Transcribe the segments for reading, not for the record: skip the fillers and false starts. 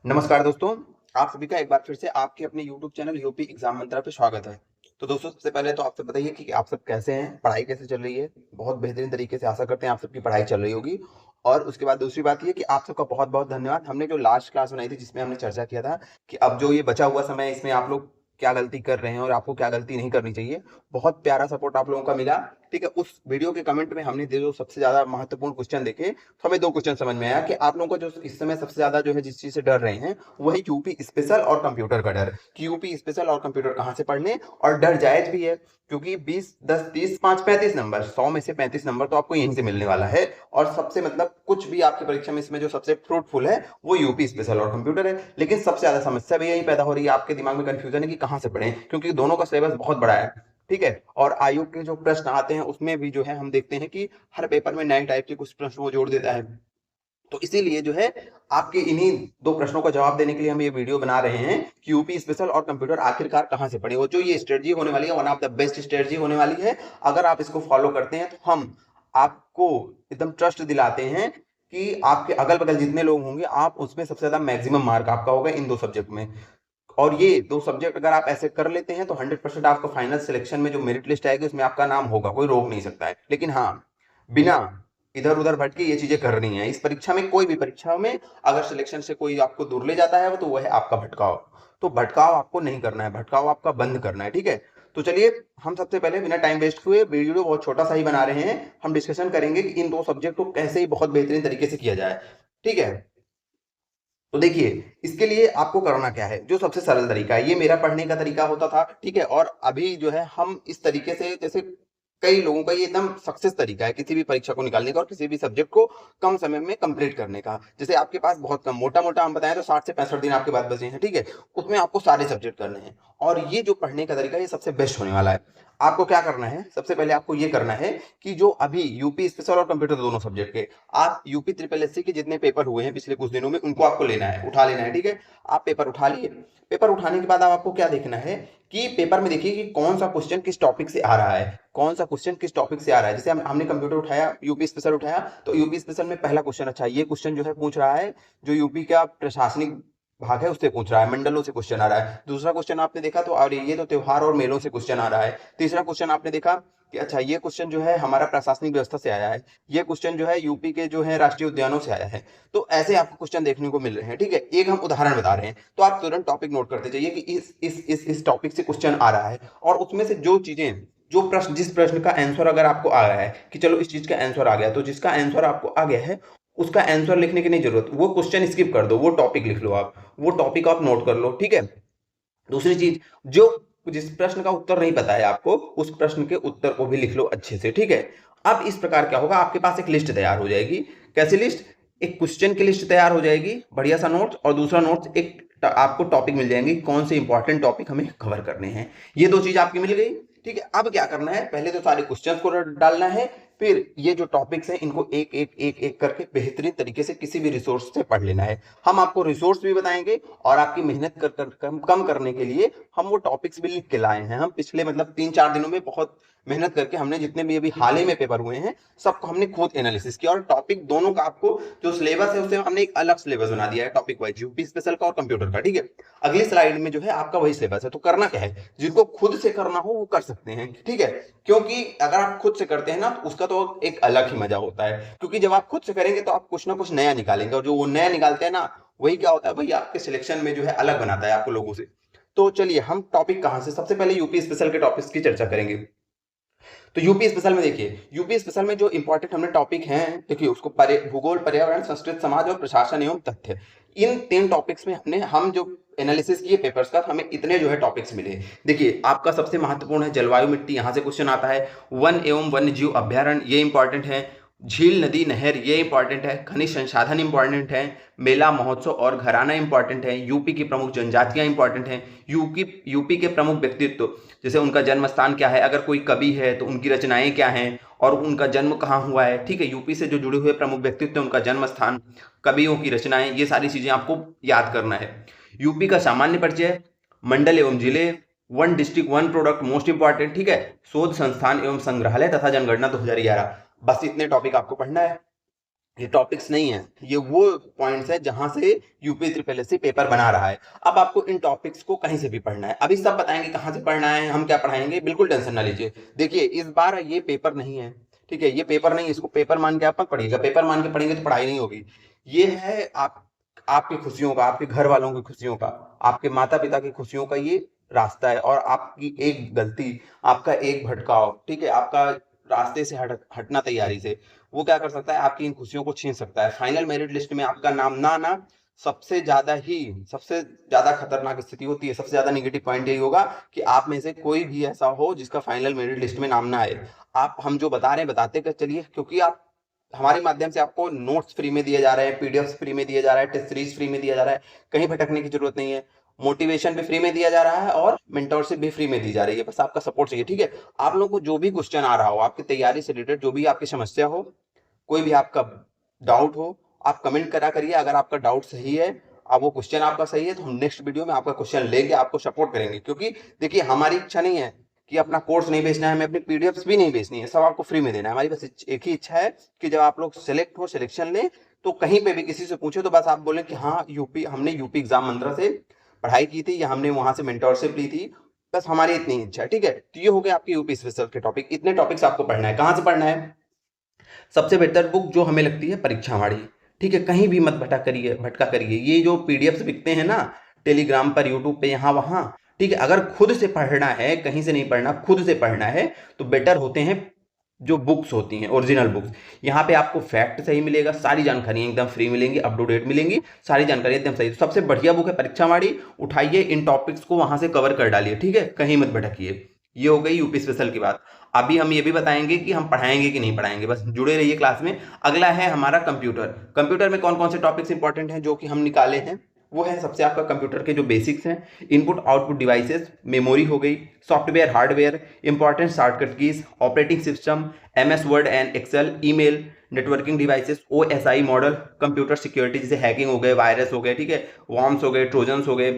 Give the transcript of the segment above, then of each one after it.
नमस्कार दोस्तों, आप सभी का एक बार फिर से आपके अपने YouTube चैनल यूपी एग्जाम मंत्रा पे स्वागत है। तो दोस्तों सबसे पहले तो आप सब बताइए कि आप सब कैसे हैं, पढ़ाई कैसे चल रही है। बहुत बेहतरीन तरीके से आशा करते हैं आप सबकी पढ़ाई चल रही होगी। और उसके बाद दूसरी बात ये कि आप सबका बहुत बहुत धन्यवाद। हमने जो लास्ट क्लास बनाई थी जिसमें हमने चर्चा किया था कि अब जो ये बचा हुआ समय है इसमें आप लोग क्या गलती कर रहे हैं और आपको क्या गलती नहीं करनी चाहिए। बहुत प्यारा सपोर्ट आप लोगों का मिला। ठीक है, उस वीडियो के कमेंट में हमने जो सबसे ज्यादा महत्वपूर्ण क्वेश्चन देखे तो हमें दो क्वेश्चन समझ में आया कि आप लोगों को जो इस समय सबसे ज्यादा जो है जिस चीज से डर रहे हैं वही यूपी स्पेशल और कंप्यूटर का डर कि यूपी स्पेशल और कंप्यूटर कहाँ से पढ़ने। और डर जायज भी है क्योंकि 20 10 30 5 35 नंबर 100 में से 35 नंबर तो आपको यहीं से मिलने वाला है। और सबसे मतलब कुछ भी आपकी परीक्षा में इसमें जो सबसे फ्रूटफुल है वो यूपी स्पेशल और कंप्यूटर है। लेकिन सबसे ज्यादा समस्या भी यही पैदा हो रही है, आपके दिमाग में कंफ्यूजन है कि कहाँ से पढ़ें क्योंकि दोनों का सिलेबस बहुत बड़ा है। ठीक है, और आयोग के जो प्रश्न आते हैं उसमें भी जो है हम देखते हैं कि हर पेपर में नए टाइप के कुछ प्रश्न वो जोड़ देता है। तो इसीलिए जो है आपके इन्हीं दो प्रश्नों का जवाब देने के लिए हम ये वीडियो बना रहे हैं कि यूपी स्पेशल और कंप्यूटर आखिरकार कहाँ से पढ़े। और जो ये स्ट्रेटजी होने वाली है one of the best strategy होने वाली है। अगर आप इसको फॉलो करते हैं तो हम आपको एकदम ट्रस्ट दिलाते हैं कि आपके अगल बगल जितने लोग होंगे आप उसमें सबसे ज्यादा मैक्सिमम मार्क आपका होगा इन दो सब्जेक्ट में। और ये दो सब्जेक्ट अगर आप ऐसे कर लेते हैं तो 100% आपका फाइनल सिलेक्शन में जो मेरिट लिस्ट आएगी उसमें आपका नाम होगा, कोई रोक नहीं सकता है। लेकिन हाँ, बिना इधर उधर भटके ये चीजें करनी है इस परीक्षा में। कोई भी परीक्षा में अगर सिलेक्शन से कोई आपको दूर ले जाता है तो वह है आपका भटकाव। तो भटकाव आपको नहीं करना है, भटकाव आपका बंद करना है। ठीक है, तो चलिए हम सबसे पहले बिना टाइम वेस्ट हुए वीडियो बहुत छोटा सा ही बना रहे हैं। हम डिस्कशन करेंगे कि इन दो सब्जेक्ट को कैसे ही बहुत बेहतरीन तरीके से किया जाए। ठीक है, तो देखिए इसके लिए आपको करना क्या है, जो सबसे सरल तरीका है। ये मेरा पढ़ने का तरीका होता था, ठीक है, और अभी जो है हम इस तरीके से जैसे कई लोगों का ये एकदम सक्सेस तरीका है किसी भी परीक्षा को निकालने का और किसी भी सब्जेक्ट को कम समय में कंप्लीट करने का। जैसे आपके पास बहुत कम मोटा मोटा हम बताएं तो 60 से 65 दिन आपके पास बचे हैं। ठीक है, उसमें आपको सारे सब्जेक्ट करने हैं और ये जो पढ़ने का तरीका है ये सबसे बेस्ट होने वाला है। आपको क्या करना है, सबसे पहले आपको ये करना है कि जो अभी यूपी स्पेशल और कंप्यूटर दोनों सब्जेक्ट के आप यूपी ट्रिपल एससी के जितने पेपर हुए हैं पिछले कुछ दिनों में उनको आपको लेना है, उठा लेना है। ठीक है, आप पेपर उठा लिए। पेपर उठाने के बाद अब आपको क्या देखना है कि पेपर में देखिए कि कौन सा क्वेश्चन किस टॉपिक से आ रहा है, कौन सा क्वेश्चन किस टॉपिक से आ रहा है। जैसे हमने कंप्यूटर उठाया, यूपी स्पेशल उठाया, तो यूपी स्पेशल में पहला क्वेश्चन, अच्छा ये क्वेश्चन जो है पूछ रहा है जो यूपी का प्रशासनिक भाग है उससे पूछ रहा है, मंडलों से क्वेश्चन आ रहा है। दूसरा क्वेश्चन आपने देखा तो और ये तो त्योहार और मेलों से क्वेश्चन आ रहा है। तीसरा क्वेश्चन आपने देखा कि अच्छा ये क्वेश्चन जो है हमारा प्रशासनिक व्यवस्था से आया है, ये क्वेश्चन जो है यूपी के जो है राष्ट्रीय उद्यानों से आया है। तो ऐसे आपको क्वेश्चन देखने को मिल रहे हैं। ठीक है, एक हम उदाहरण बता रहे हैं तो आप तुरंत टॉपिक नोट करते जाइए कि इस टॉपिक से क्वेश्चन आ रहा है। और उसमें से जो चीजें, जो प्रश्न, जिस प्रश्न का आंसर अगर आपको आ रहा है कि चलो इस चीज का आंसर आ गया, तो जिसका आंसर आपको आ गया है उसका आंसर लिखने की नहीं जरूरत, वो क्वेश्चन स्किप कर दो, वो टॉपिक लिख लो, आप वो टॉपिक आप नोट कर लो। ठीक है, दूसरी चीज, जो जिस प्रश्न का उत्तर नहीं पता है आपको उस प्रश्न के उत्तर को भी लिख लो अच्छे से। ठीक है, अब इस प्रकार क्या होगा, आपके पास एक लिस्ट तैयार हो जाएगी। कैसी लिस्ट, एक क्वेश्चन की लिस्ट तैयार हो जाएगी, बढ़िया सा नोट्स, और दूसरा नोट्स एक आपको टॉपिक मिल जाएंगे, कौन से इंपॉर्टेंट टॉपिक हमें कवर करने हैं। ये दो चीज आपकी मिल गई। ठीक है, अब क्या करना है, पहले तो सारे क्वेश्चंस को डालना है, फिर ये जो टॉपिक्स हैं इनको एक एक एक एक करके बेहतरीन तरीके से किसी भी रिसोर्स से पढ़ लेना है। हम आपको रिसोर्स भी बताएंगे और आपकी मेहनत कर कम करने के लिए हम वो टॉपिक्स भी लिख के लाए हैं। हम पिछले मतलब 3 4 दिनों में बहुत मेहनत करके हमने जितने भी अभी हाल ही में पेपर हुए हैं सबको हमने खुद एनालिसिस किया और टॉपिक दोनों का आपको जो सिलेबस है उससे हमने एक अलग सिलेबस बना दिया है टॉपिक वाइज, यूपी स्पेशल का और कंप्यूटर का। ठीक है, अगली स्लाइड में जो है आपका वही सिलेबस है। तो करना क्या है, जिनको खुद से करना हो वो कर सकते हैं। ठीक है, क्योंकि अगर आप खुद से करते हैं ना तो उसका तो एक अलग ही मजा होता है, क्योंकि जब आप खुद से करेंगे तो आप कुछ ना कुछ नया निकालेंगे और जो वो नया निकालते हैं ना वही क्या होता है भाई आपके सिलेक्शन में जो है अलग बनाता है आपको लोगों से। तो चलिए हम टॉपिक कहां से, सबसे पहले यूपी स्पेशल के टॉपिक्स की चर्चा करेंगे। तो यूपी स्पेशल में देखिए, यूपी स्पेशल में जो इंपॉर्टेंट हमने टॉपिक हैं देखिए उसको भूगोल, पर्यावरण, संस्कृत, समाज और प्रशासन एवं तथ्य, इन 3 टॉपिक्स में हम जो एनालिसिस किए पेपर्स का, हमें इतने जो है टॉपिक्स मिले। देखिए आपका सबसे महत्वपूर्ण है जलवायु मिट्टी, यहाँ से क्वेश्चन आता है। वन एवं वन्य जीव अभ्यारण्य, ये इंपॉर्टेंट है। झील नदी नहर, ये इंपॉर्टेंट है। खनिज संसाधन इंपॉर्टेंट है। मेला महोत्सव और घराना इंपॉर्टेंट है। यूपी की प्रमुख जनजातियां इंपॉर्टेंट हैं। यूपी के प्रमुख व्यक्तित्व, जैसे उनका जन्म स्थान क्या है, अगर कोई कवि है तो उनकी रचनाएं क्या हैं और उनका जन्म कहाँ हुआ है। ठीक है, यूपी से जो जुड़े हुए प्रमुख व्यक्तित्व, उनका जन्म स्थान, कवियों की रचनाएं, ये सारी चीजें आपको याद करना है। यूपी का सामान्य परिचय, मंडल एवं जिले, one district one product most important. ठीक है, शोध संस्थान एवं संग्रहालय तथा जनगणना 2011, बस इतने टॉपिक आपको पढ़ना है। ये टॉपिक्स नहीं है, ये वो पॉइंट्स है जहां से यूपी ट्रिपल एससी पेपर बना रहा है। अब आपको इन टॉपिक्स को कहीं से भी पढ़ना है, अभी सब बताएंगे कहाँ से पढ़ना है, हम क्या पढ़ाएंगे, बिल्कुल टेंशन ना लीजिए। देखिए इस बार ये पेपर नहीं है, ठीक है, ये पेपर नहीं, इसको पेपर मान के आप मत पढ़िएगा, पेपर मान के पढ़ेंगे तो पढ़ाई नहीं होगी। ये है आपकी खुशियों का, आपके घर वालों की खुशियों का, आपके माता पिता की खुशियों का ये रास्ता है। और आपकी एक गलती, आपका एक भटकाव, ठीक है, आपका रास्ते से हटना तैयारी से, वो क्या कर सकता है, आपकी इन खुशियों को छीन सकता है। फाइनल मेरिट लिस्ट में आपका नाम ना आना सबसे ज्यादा खतरनाक स्थिति होती है। सबसे ज्यादा निगेटिव पॉइंट यही होगा कि आप में से कोई भी ऐसा हो जिसका फाइनल मेरिट लिस्ट में नाम ना आए। आप हम जो बता रहे हैं बताते कर चलिए, क्योंकि आप हमारे माध्यम से आपको नोट्स फ्री में दिए जा रहे हैं, पीडीएफ फ्री में दिया जा रहा है, टेस्ट सीरीज फ्री में दिया जा रहा है, कहीं भटकने की जरूरत नहीं है। मोटिवेशन भी फ्री में दिया जा रहा है और मेंटरशिप भी फ्री में दी जा रही है, बस आपका सपोर्ट चाहिए, ठीक है। आप लोगों को जो भी क्वेश्चन आ रहा हो, आपकी तैयारी से रिलेटेड जो भी आपकी समस्या हो, कोई भी आपका डाउट हो, आप कमेंट करा करिए। अगर आपका डाउट सही है, अब वो क्वेश्चन आपका सही है, तो हम नेक्स्ट वीडियो में आपका क्वेश्चन लेके आपको सपोर्ट करेंगे। क्योंकि देखिए हमारी इच्छा नहीं है कि अपना कोर्स नहीं बेचना है, हमें अपनी पीडीएफ्स भी नहीं बेचनी है, सब आपको फ्री में देना है। हमारी बस एक ही इच्छा है कि जब आप लोग सेलेक्ट हो, सिलेक्शन लें, तो कहीं पे भी किसी से पूछे तो बस आप बोलें कि हाँ यूपी, हमने यूपी एग्जाम मंत्रा से पढ़ाई की थी या हमने वहां से मेंटरशिप ली थी, बस हमारी इतनी इच्छा है, ठीक है। तो ये हो गया आपके यूपी स्पेशल के टॉपिक। इतने टॉपिक्स आपको पढ़ना है। कहाँ से पढ़ना है? सबसे बेहतर बुक जो हमें लगती है परीक्षावाड़ी, ठीक है, कहीं भी मत भटका करिए। ये जो पीडीएफ्स बिकते हैं ना टेलीग्राम पर, यूट्यूब पे, यहाँ वहाँ, ठीक है, अगर खुद से पढ़ना है, कहीं से नहीं पढ़ना, खुद से पढ़ना है, तो बेटर होते हैं जो बुक्स होती हैं, ओरिजिनल बुक्स। यहाँ पे आपको फैक्ट सही मिलेगा, सारी जानकारी एकदम फ्री मिलेंगी, अप टू डेट मिलेंगी, सारी जानकारी एकदम सही। तो सबसे बढ़िया बुक है परीक्षावाड़ी, उठाइए, इन टॉपिक्स को वहां से कवर कर डालिए, ठीक है, कहीं मत भटकिए। ये हो गई यूपी स्पेशल की बात। अभी हम ये भी बताएंगे कि हम पढ़ाएंगे कि नहीं पढ़ाएंगे, बस जुड़े रहिए क्लास में। अगला है हमारा कंप्यूटर। कंप्यूटर में कौन कौन से टॉपिक्स इंपॉर्टेंट हैं जो कि हम निकाले हैं, वो है सबसे आपका कंप्यूटर के जो बेसिक्स हैं, इनपुट आउटपुट डिवाइसेस, मेमोरी हो गई, software hardware, important shortcut keys, operating system, MS Word and Excel, email, networking devices, OSI model, computer security जैसे हैकिंग हो गए, वायरस हो गए, ठीक है, वॉर्म्स हो गए, ट्रोजन्स हो गए,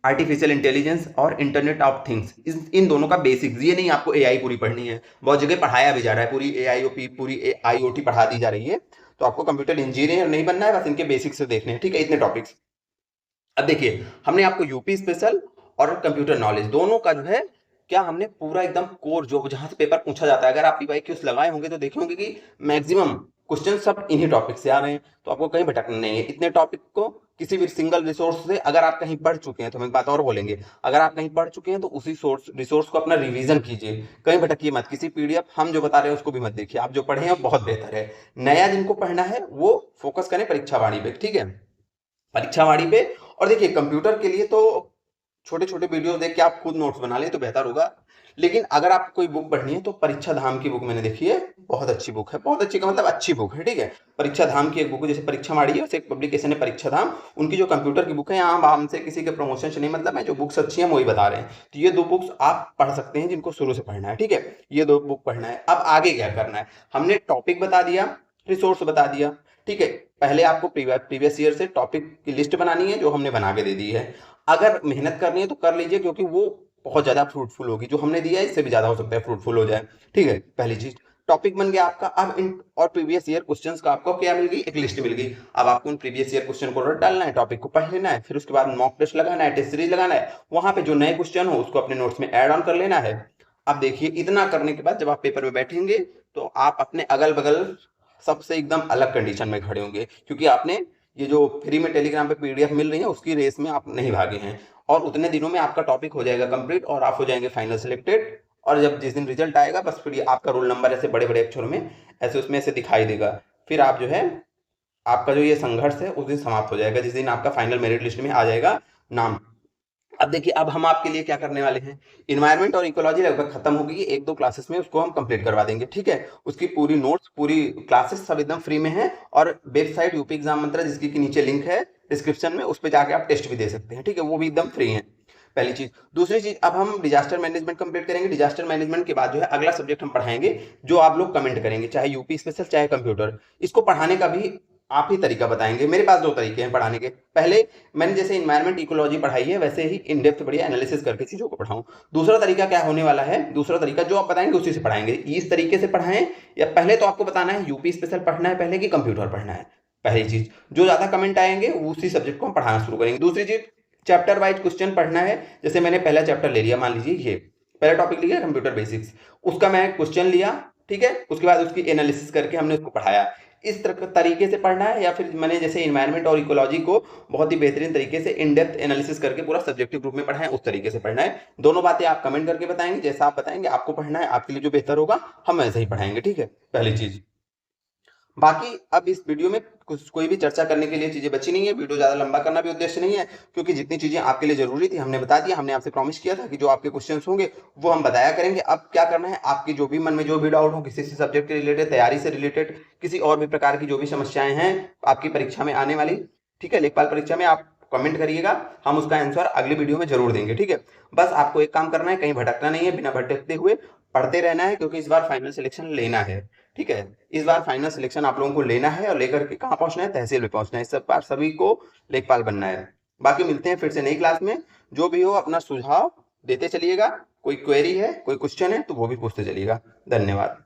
आर्टिफिशियल इंटेलिजेंस और इंटरनेट ऑफ थिंग्स, इन दोनों का बेसिक्स। ये नहीं आपको एआई पूरी पढ़नी है, बहुत जगह पढ़ाया भी जा रहा है, पूरी एआईओपी, पूरी आईओटी पढ़ा दी जा रही है। तो आपको कंप्यूटर इंजीनियर नहीं बनना है, बस इनके बेसिक्स से देखने हैं, ठीक है, इतने टॉपिक्स। अब देखिए हमने आपको यूपी स्पेशल और कंप्यूटर नॉलेज दोनों का जो है, क्या हमने पूरा एकदम कोर, जो जहां से पेपर पूछा जाता है, अगर आप PYQs लगाए होंगे तो देखे होंगे कि मैक्सिमम क्वेश्चन सब इन्हीं टॉपिक से आ रहे हैं। तो आपको कहीं भटकना नहीं है। इतने टॉपिक को किसी भी सिंगल रिसोर्स से, अगर आप कहीं पढ़ चुके हैं तो हम एक बात और बोलेंगे, अगर आप कहीं पढ़ चुके हैं तो उसी रिसोर्स को अपना रिवीजन कीजिए, कहीं भटकिए मत। किसी पीडीएफ हम जो बता रहे हैं उसको भी मत देखिए, आप जो पढ़े हैं बहुत बेहतर है। नया जिनको पढ़ना है वो फोकस करें परीक्षावाणी पे, ठीक है, परीक्षावाणी पे। और देखिए कंप्यूटर के लिए तो छोटे छोटे वीडियो देख के आप खुद नोट्स बना लें तो बेहतर होगा। लेकिन अगर आपको कोई बुक पढ़नी है तो परीक्षा धाम की बुक मैंने देखी है, बहुत अच्छी बुक है, बहुत अच्छी का मतलब अच्छी बुक है, ठीक है। परीक्षा धाम की एक बुक है, जैसे परीक्षावाड़ी है वैसे एक पब्लिकेशन है परीक्षा धाम, उनकी जो कंप्यूटर की बुक है, यहाँ हमसे किसी के प्रमोशन से नहीं मतलब है, जो बुक्स अच्छी हैं वही बता रहे हैं। तो ये 2 बुक्स आप पढ़ सकते हैं जिनको शुरू से पढ़ना है, ठीक है, ये 2 बुक पढ़ना है। अब आगे क्या करना है, हमने टॉपिक बता दिया, रिसोर्स बता दिया, ठीक है। पहले आपको प्रीवियस ईयर से टॉपिक की लिस्ट बनानी है, जो हमने बना के दे दी है। अगर मेहनत करनी है तो कर लीजिए, क्योंकि वो बहुत ज्यादा फ्रूटफुल होगी, जो हमने दिया है इससे भी ज्यादा हो सकता है फ्रूटफुल हो जाए, ठीक है। पहली चीज टॉपिक बन गया आपका। अब इन और प्रीवियस ईयर क्वेश्चंस का आपको क्या मिल गई, एक लिस्ट मिल गई। अब आपको उन प्रीवियस ईयर क्वेश्चन को रट डालना है, टॉपिक को पढ़ लेना है, फिर उसके बाद मॉक टेस्ट लगाना है, टेस्ट सीरीज लगाना है, वहां पे जो नए क्वेश्चन हो उसको अपने नोट्स में ऐड ऑन कर लेना है। अब देखिए इतना करने के बाद जब आप पेपर में बैठेंगे तो आप अपने अगल बगल सबसे एकदम अलग कंडीशन में खड़े होंगे, क्योंकि आपने ये जो फ्री में टेलीग्राम पे पीडीएफ मिल रही है उसकी रेस में आप नहीं भागे हैं। और उतने दिनों में आपका टॉपिक हो जाएगा कंप्लीट और आप हो जाएंगे फाइनल सिलेक्टेड। और जब जिस दिन रिजल्ट आएगा बस फिर आपका रोल नंबर ऐसे बड़े बड़े अक्षरों में ऐसे उसमें ऐसे दिखाई देगा। फिर आप जो है, आपका जो ये संघर्ष है उस दिन समाप्त हो जाएगा, जिस दिन आपका फाइनल मेरिट लिस्ट में आ जाएगा नाम। अब देखिए अब हम आपके लिए क्या करने वाले हैं, इन्वायरमेंट और इकोलॉजी लगभग खत्म हो गई है, 1-2 क्लासेस में उसको हम कंप्लीट करवा देंगे, ठीक है। उसकी पूरी नोट्स, पूरी क्लासेस सब एकदम फ्री में है। और वेबसाइट यूपी एग्जाम मंत्रा जिसकी कि नीचे लिंक है डिस्क्रिप्शन में, उस पर जाके आप टेस्ट भी दे सकते हैं, ठीक है, वो भी एकदम फ्री है। पहली चीज। दूसरी चीज, अब हम डिजास्टर मैनेजमेंट कंप्लीट करेंगे। डिजास्टर मैनेजमेंट के बाद जो है अगला सब्जेक्ट हम पढ़ाएंगे, जो आप लोग कमेंट करेंगे, चाहे यूपी स्पेशल चाहे कंप्यूटर। इसको पढ़ाने का भी आप ही तरीका बताएंगे। मेरे पास दो तरीके हैं पढ़ाने के। पहले मैंने जैसे इन्वायरमेंट इकोलॉजी पढ़ाई है वैसे ही इन डेप्थ बढ़िया एनालिसिस करके चीजों को पढ़ाऊं। दूसरा तरीका क्या होने वाला है, दूसरा तरीका जो आप बताएंगे उसी से पढ़ाएंगे। इस तरीके से पढ़ाएं या पहले तो आपको बताना है यूपी स्पेशल पढ़ना है पहले कि कंप्यूटर पढ़ना है। पहली चीज, जो ज्यादा कमेंट आएंगे उसी सब्जेक्ट को हम पढ़ाना शुरू करेंगे। दूसरी चीज, चैप्टर वाइज क्वेश्चन पढ़ना है। जैसे मैंने पहला चैप्टर ले लिया, मान लीजिए ये पहला टॉपिक लिया कंप्यूटर बेसिक्स, उसका मैं क्वेश्चन लिया, ठीक है, उसके बाद उसकी एनालिसिस करके हमने उसको पढ़ाया। इस तरीके से पढ़ना है या फिर मैंने जैसे इन्वायरमेंट और इकोलॉजी को बहुत ही बेहतरीन तरीके से इन डेप्थ एनालिसिस करके पूरा सब्जेक्टिव ग्रुप में पढ़ा है, उस तरीके से पढ़ना है। दोनों बातें आप कमेंट करके बताएंगे, जैसा आप बताएंगे आपको पढ़ना है, आपके लिए जो बेहतर होगा हम वैसे ही पढ़ाएंगे, ठीक है, पहली चीज। बाकी अब इस वीडियो में कुछ कोई भी चर्चा करने के लिए चीजें बची नहीं है। वीडियो ज्यादा लंबा करना भी उद्देश्य नहीं है, क्योंकि जितनी चीजें आपके लिए जरूरी थी हमने बता दिया। हमने आपसे प्रॉमिस किया था कि जो आपके क्वेश्चंस होंगे वो हम बताया करेंगे। अब क्या करना है, आपकी जो भी मन में जो भी डाउट हो किसी सब्जेक्ट के रिलेटेड, तैयारी से रिलेटेड, किसी और भी प्रकार की जो भी समस्याएं हैं आपकी परीक्षा में आने वाली, ठीक है, लेखपाल परीक्षा में, आप कमेंट करिएगा, हम उसका आंसर अगली वीडियो में जरूर देंगे, ठीक है। बस आपको एक काम करना है, कहीं भटकना नहीं है, बिना भटकते हुए पढ़ते रहना है, क्योंकि इस बार फाइनल सिलेक्शन लेना है, ठीक है। इस बार फाइनल सिलेक्शन आप लोगों को लेना है और लेकर के कहाँ पहुंचना है, तहसील में पहुंचना है। इस बार सभी को लेखपाल बनना है। बाकी मिलते हैं फिर से नई क्लास में। जो भी हो अपना सुझाव देते चलिएगा। कोई क्वेरी है, कोई क्वेश्चन है तो वो भी पूछते चलिएगा। धन्यवाद।